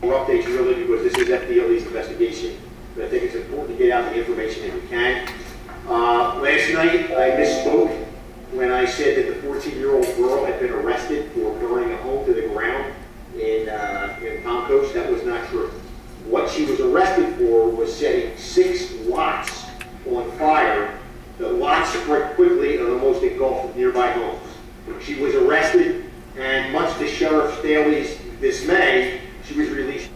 More updates really because this is FDLE's investigation, but I think it's important to get out the information that we can. Last night I misspoke when I said that the 14-year-old girl had been arrested for burning a home to the ground in Palm Coast. That was not true. What she was arrested for was setting 6 lots on fire. The lots spread quickly and almost engulfed nearby homes. She was arrested, and much to Sheriff Staley's dismay, she was released.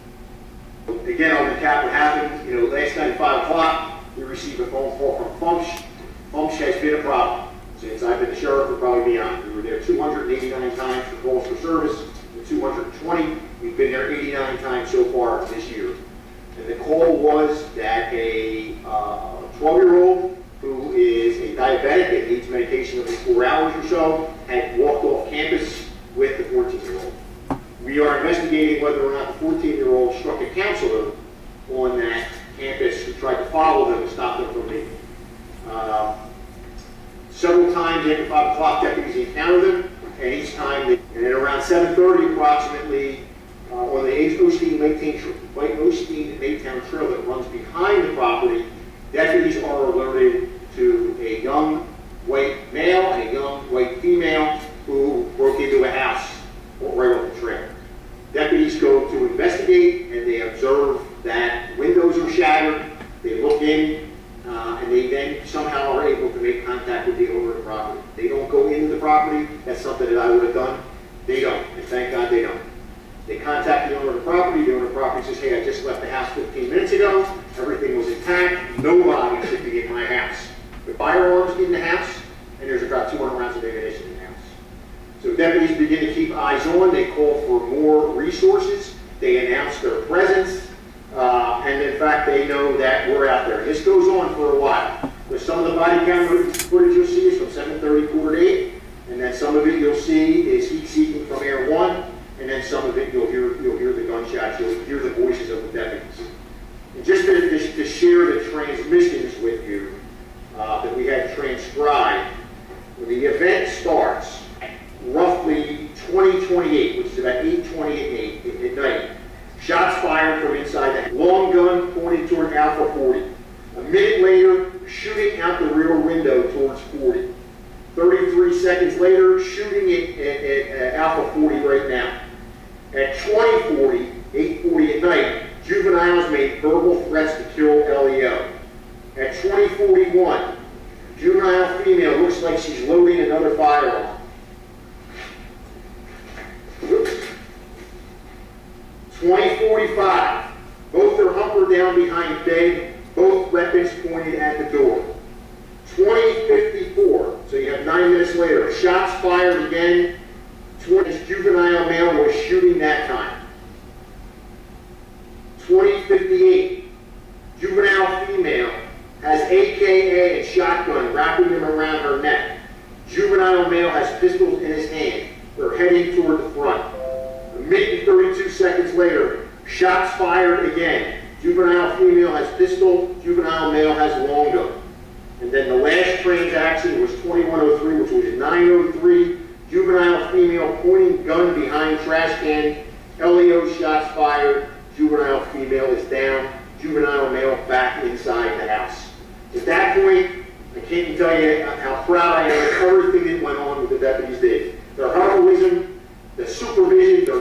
Again, I'll recap what happened. Last night at 5 o'clock, we received a phone call from Funch. Funch has been a problem since I've been the sheriff for probably beyond. We were there 289 times for calls for service, and 220. We've been there 89 times so far this year. And the call was that a 12-year-old who is a diabetic and needs medication every 4 hours or so had walked off campus with the 14-year-old. We are investigating whether or not the 14-year-old struck a counselor on that campus who tried to follow them and stop them from leaving. Several times after 5 o'clock, deputies encountered them, and each time, and at around 7:30 approximately, on the Osteen-Maytown Trail that runs behind the property, deputies are alerted to a young white male and a young white female who broke into a house right off the trail. Deputies go to investigate, and they observe that windows are shattered. They look in, and they then somehow are able to make contact with the owner of the property. They don't go into the property. That's something that I would have done. They don't, and thank God they don't. They contact the owner of the property. The owner of the property says, "Hey, I just left the house 15 minutes ago. Everything was intact. Nobody should be in my house." The firearms in the house, and there's about 200 rounds of ammunition in the house. So deputies begin to keep eyes on. They call for more resources. They announce their presence. And in fact, they know that we're out there. This goes on for a while. There's some of the body camera footage you'll see is from 7:30, quarter to 8. And then some of it you'll see is heat seeking from Air 1. And then some of it you'll hear the gunshots. You'll hear the voices of the deputies. And just to share the transmissions with you that we had transcribed, when the event starts, roughly 20:28, which is about 8:28 at night. Shots fired from inside the long gun pointed toward Alpha 40. A minute later, shooting out the rear window towards 40. 33 seconds later, shooting at Alpha 40 right now. At 20:40, 8:40 at night, juveniles made verbal threats to kill LEO. At 20:41, juvenile female looks like she's loading another firearm. 20:45, both are hunkered down behind bed, both weapons pointed at the door. 20:54, so you have 9 minutes later, shots fired again. This juvenile male was shooting that time. 20:58, juvenile female has AKA and shotgun wrapping them around her neck. Juvenile male has pistols in his hand. They're heading toward the front. A minute and 32 seconds later, shots fired again. Juvenile female has pistol, juvenile male has long gun. And then the last transaction was 21:03, which was 9:03. Juvenile female pointing gun behind trash can. LEO shots fired. Juvenile female is down. Juvenile male back inside the house. At that point, I can't even tell you how proud I am of everything that went on with the deputies did. Their heroism, the supervision, their